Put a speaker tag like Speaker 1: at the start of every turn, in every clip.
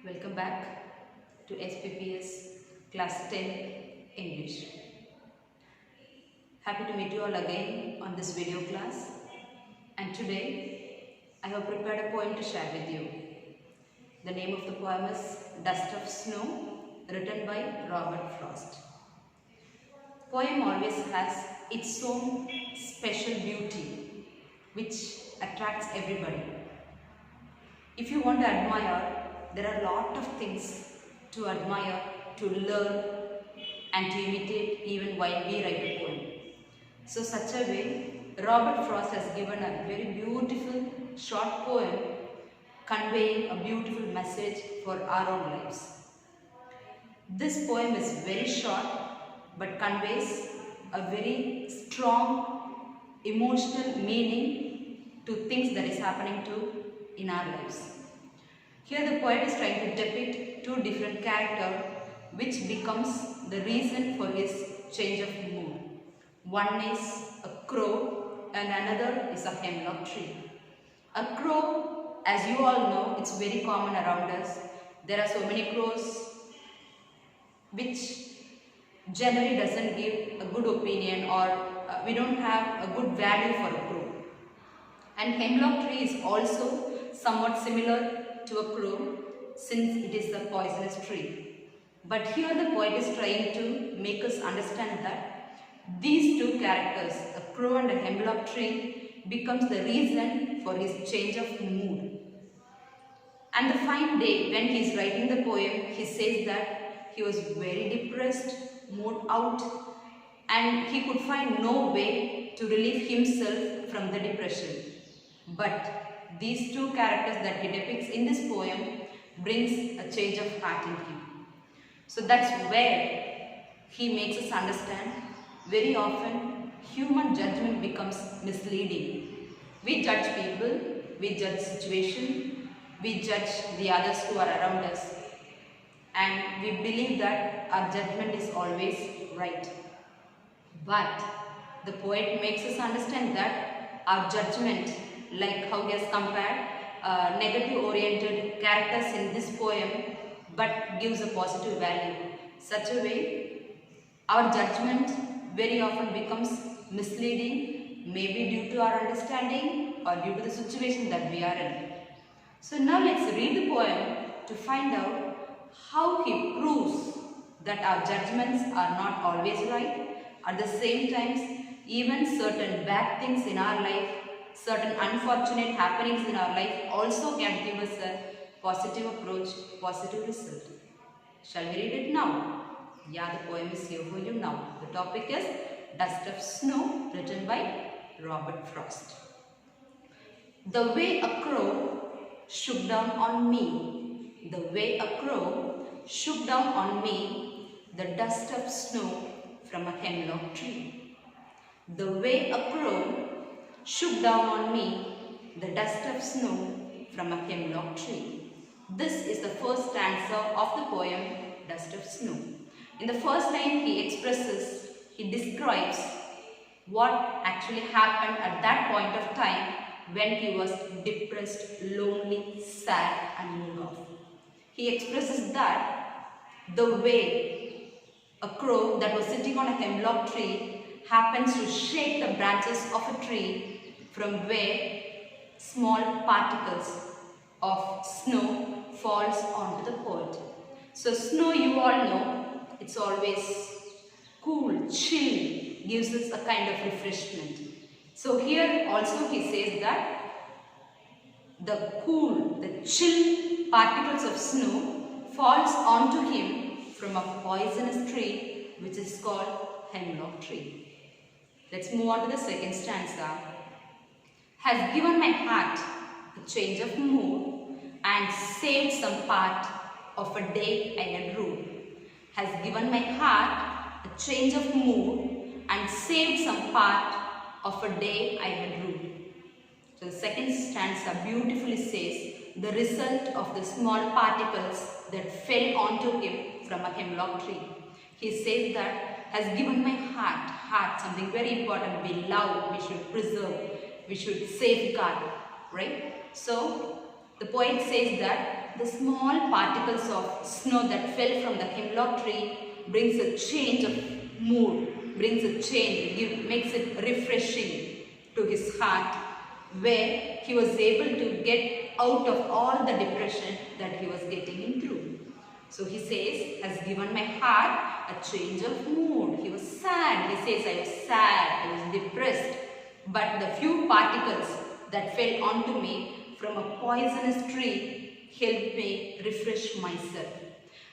Speaker 1: Welcome back to SPPS Class 10 English. Happy to meet you all again on this video class, and today I have prepared a poem to share with you. The name of the poem is Dust of Snow, written by Robert Frost. Poem always has its own special beauty which attracts everybody. If you want to admire, there are a lot of things to admire, to learn and to imitate even while we write a poem. So such a way, Robert Frost has given a very beautiful short poem conveying a beautiful message for our own lives. This poem is very short but conveys a very strong emotional meaning to things that is happening in our lives. Here the poet is trying to depict two different characters which becomes the reason for his change of mood. One is a crow and another is a hemlock tree. A crow, as you all know, it's very common around us. There are so many crows which generally doesn't give a good opinion, or we don't have a good value for a crow. And hemlock tree is also somewhat similar to a crow, since it is the poisonous tree. But here the poet is trying to make us understand that these two characters, a crow and a hemlock tree, becomes the reason for his change of mood. And the fine day when he is writing the poem, he says that he was very depressed, mood out, and he could find no way to relieve himself from the depression. But these two characters that he depicts in this poem brings a change of heart in him. So that's where he makes us understand very often human judgment becomes misleading. We judge people, we judge situation, we judge the others who are around us, and we believe that our judgment is always right. But the poet makes us understand that our judgment, like how he has compared negative oriented characters in this poem but gives a positive value. Such a way, our judgment very often becomes misleading, maybe due to our understanding or due to the situation that we are in. So now let's read the poem to find out how he proves that our judgments are not always right. At the same time, even certain bad things in our life, certain unfortunate happenings in our life also can give us a positive approach, positive result. Shall we read it now? Yeah, the poem is here for you now. The topic is Dust of Snow, written by Robert Frost. The way a crow shook down on me, the way a crow shook down on me the dust of snow from a hemlock tree. The way a crow shook down on me the dust of snow from a hemlock tree. This is the first stanza of the poem Dust of Snow. In the first line he describes what actually happened at that point of time when he was depressed, lonely, sad and moved off. He expresses that the way a crow that was sitting on a hemlock tree happens to shake the branches of a tree from where small particles of snow falls onto the poet. So snow, you all know, it's always cool, chill, gives us a kind of refreshment. So here also he says that the cool, the chill particles of snow falls onto him from a poisonous tree which is called hemlock tree. Let's move on to the second stanza. Has given my heart a change of mood and saved some part of a day I had ruled. Has given my heart a change of mood and saved some part of a day I had ruled. So the second stanza beautifully says the result of the small particles that fell onto him from a hemlock tree. He says that has given my heart, something very important, we love, we should preserve, we should safeguard, right? So the poet says that the small particles of snow that fell from the hemlock tree brings a change of mood, brings a change, makes it refreshing to his heart, where he was able to get out of all the depression that he was getting into. So he says, has given my heart a change of mood. He was sad. He says, I was sad, I was depressed. But the few particles that fell onto me from a poisonous tree helped me refresh myself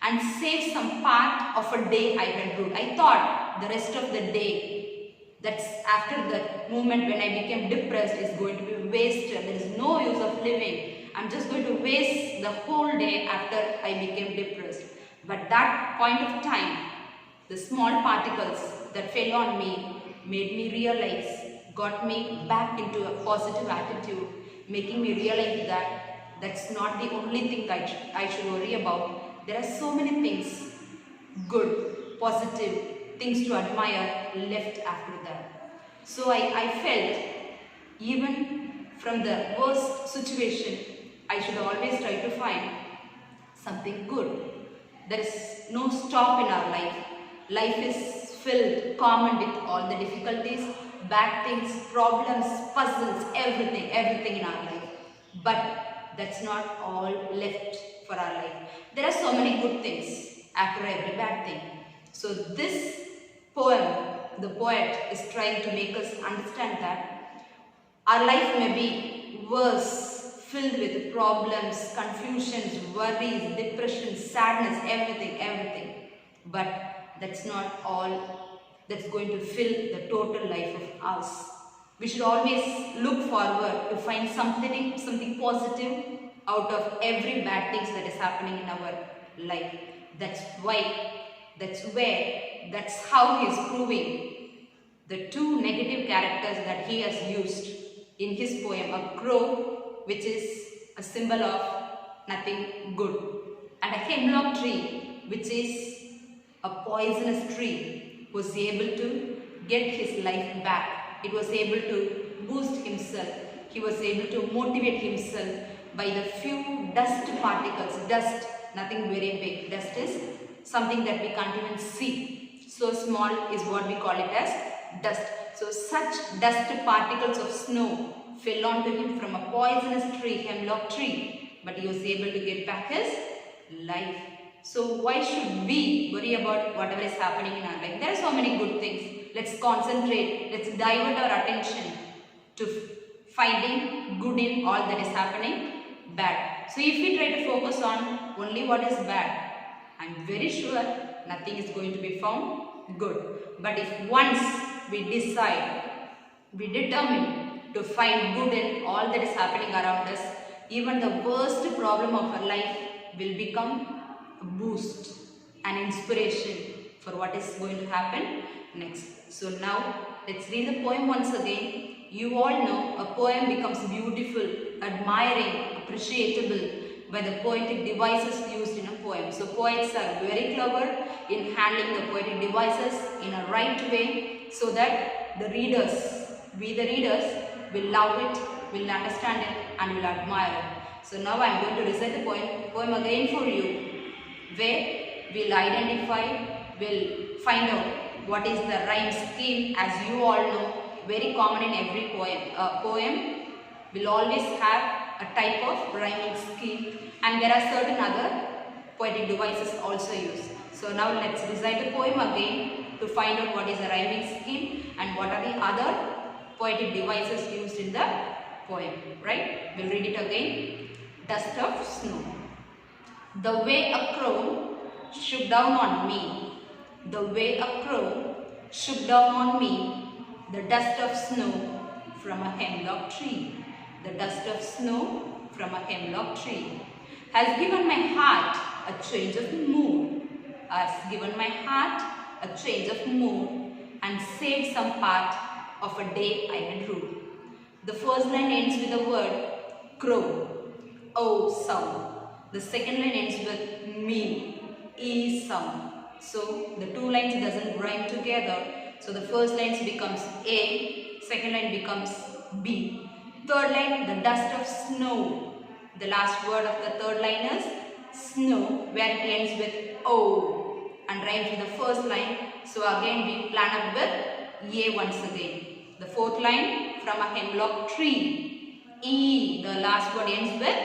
Speaker 1: and save some part of a day I had ruled. I thought the rest of the day, that's after the moment when I became depressed, is going to be wasted. There is no use of living. I'm just going to waste the whole day after I became depressed. But that point of time, the small particles that fell on me made me realize, got me back into a positive attitude, making me realize that that's not the only thing I should worry about. There are so many things, good, positive, things to admire left after that. So I felt, even from the worst situation, I should always try to find something good. There is no stop in our life. Life is filled, common with all the difficulties, bad things, problems, puzzles, everything in our life. But that's not all left for our life. There are so many good things after every bad thing. So this poem, the poet is trying to make us understand that our life may be worse, filled with problems, confusions, worries, depression, sadness, everything. But that's not all that's going to fill the total life of us. We should always look forward to find something positive out of every bad things that is happening in our life. That's how he is proving the two negative characters that he has used in his poem. A crow, which is a symbol of nothing good, and a hemlock tree, which is a poisonous tree, was able to get his life back. It was able to boost himself. He was able to motivate himself by the few dust particles. Dust, nothing very big. Dust is something that we can't even see. So small is what we call it as dust. So such dust particles of snow fell onto him from a poisonous tree, hemlock tree, but he was able to get back his life. So why should we worry about whatever is happening in our life? There are so many good things. Let's concentrate, let's divert our attention to finding good in all that is happening bad. So if we try to focus on only what is bad, I'm very sure nothing is going to be found good. But if once we decide, we determine to find good in all that is happening around us, even the worst problem of our life will become a boost, an inspiration for what is going to happen next. So now let's read the poem once again. You all know a poem becomes beautiful, admiring, appreciable by the poetic devices used in a poem. So poets are very clever in handling the poetic devices in a right way, so that the readers, we the readers, will love it, will understand it, and will admire it. So now I am going to recite the poem again for you, where we'll identify, we'll find out what is the rhyme scheme. As you all know, very common in every poem. A poem will always have a type of rhyming scheme, and there are certain other poetic devices also used. So now let's recite the poem again to find out what is the rhyming scheme and what are the other poetic devices used in the poem, right? We'll read it again. Dust of snow. The way a crow shook down on me, the way a crow shook down on me, the dust of snow from a hemlock tree, the dust of snow from a hemlock tree, has given my heart a change of mood, has given my heart a change of mood, and saved some part of a day I had ruled. The first line ends with the word crow, O sound. The second line ends with me, E sound. So the two lines doesn't rhyme together. So the first line becomes A, second line becomes B. Third line, the dust of snow. The last word of the third line is snow, where it ends with O and rhymes with the first line. So again we plan up with A once again. The fourth line, from a hemlock tree. E, the last word ends with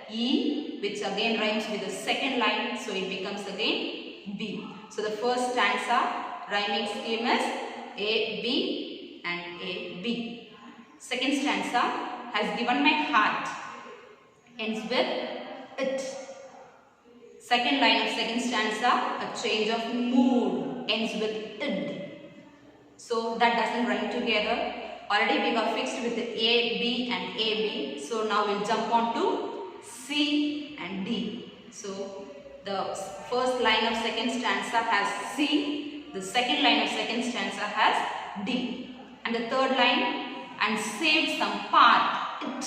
Speaker 1: E, which again rhymes with the second line. So it becomes again B. So the first stanza rhyming scheme is A, B and A, B. Second stanza has given my heart, ends with it. Second line of second stanza, a change of mood, ends with id. So that doesn't rhyme together. Already we got fixed with A, B and AB. So now we'll jump on to C and D. So the first line of second stanza has C. The second line of second stanza has D. And the third line, and saved some part, it.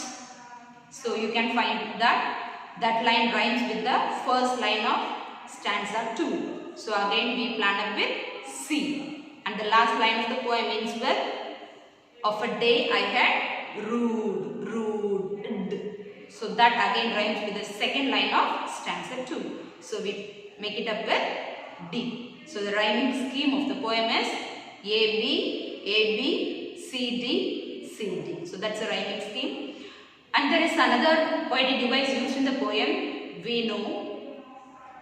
Speaker 1: So you can find that line rhymes with the first line of stanza 2. So again we plan up with C. And the last line of the poem ends with, of a day I had rued. So that again rhymes with the second line of stanza 2. So we make it up with D. So the rhyming scheme of the poem is A, B, C, D, C, D. So that's the rhyming scheme. And there is another poetic device used in the poem. We know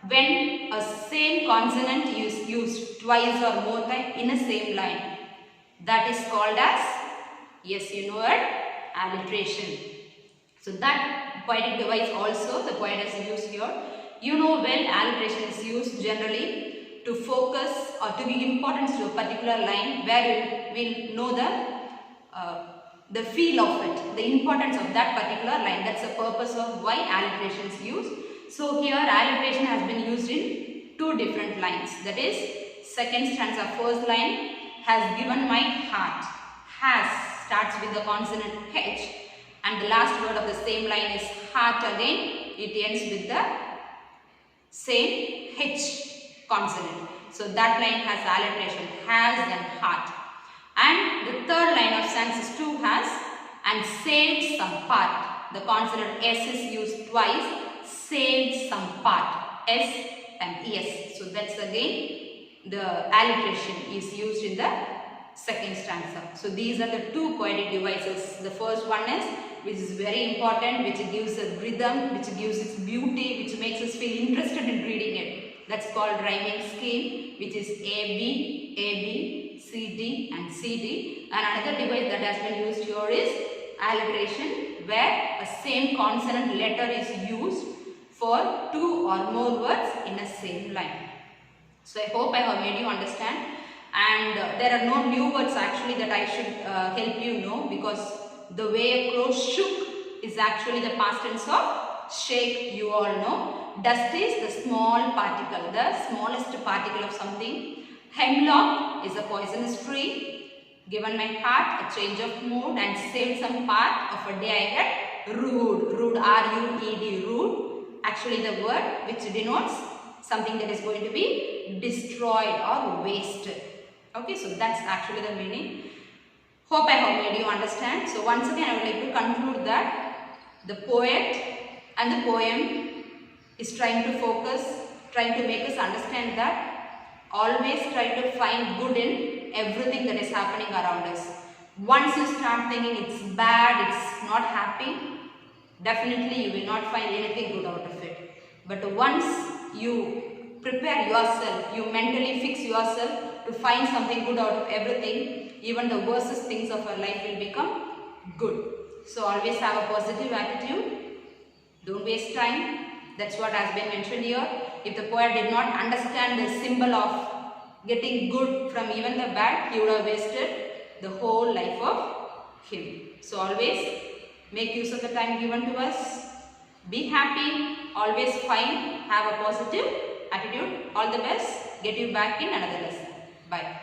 Speaker 1: when a same consonant is used twice or more times in a same line, that is called as, yes you know it, alliteration. So that poetic device also the poet has used here. You know well, alliteration is used generally to focus or to give importance to a particular line, where we'll know the feel of it, the importance of that particular line. That's the purpose of why alliteration is used. So here alliteration has been used in two different lines. That is, second stanza first line has given my heart. Has starts with the consonant H, and the last word of the same line is heart again. It ends with the same H consonant. So that line has alliteration, has and heart. And the third line of stanza 2 has and saved some part. The consonant S is used twice. Saved some part, S and ES. So that's again the alliteration is used in the second stanza. So these are the two poetic devices. The first one is, which is very important, which gives a rhythm, which gives its beauty, which makes us feel interested in reading it. That's called rhyming scheme, which is A, B, C, D and C, D. And another device that has been used here is alliteration, where a same consonant letter is used for two or more words in a same line. So I hope I have made you understand. And there are no new words actually that I should help you know, because the way a crow shook is actually the past tense of shake, you all know. Dust is the small particle, the smallest particle of something. Hemlock is a poisonous tree. Given my heart a change of mood and saved some part of a day I had rued, R-U-E-D, rued. Actually the word which denotes something that is going to be destroyed or wasted. Okay, so that's actually the meaning. Hope I have made you understand. So once again I would like to conclude that the poet and the poem is trying to focus, trying to make us understand that always try to find good in everything that is happening around us. Once you start thinking it's bad, it's not happy, definitely you will not find anything good out of it. But once you prepare yourself, you mentally fix yourself to find something good out of everything, even the worstest things of our life will become good. So always have a positive attitude. Don't waste time. That's what has been mentioned here. If the poet did not understand the symbol of getting good from even the bad, he would have wasted the whole life of him. So always make use of the time given to us. Be happy, always fine, have a positive attitude. All the best. Get you back in another lesson. Bye.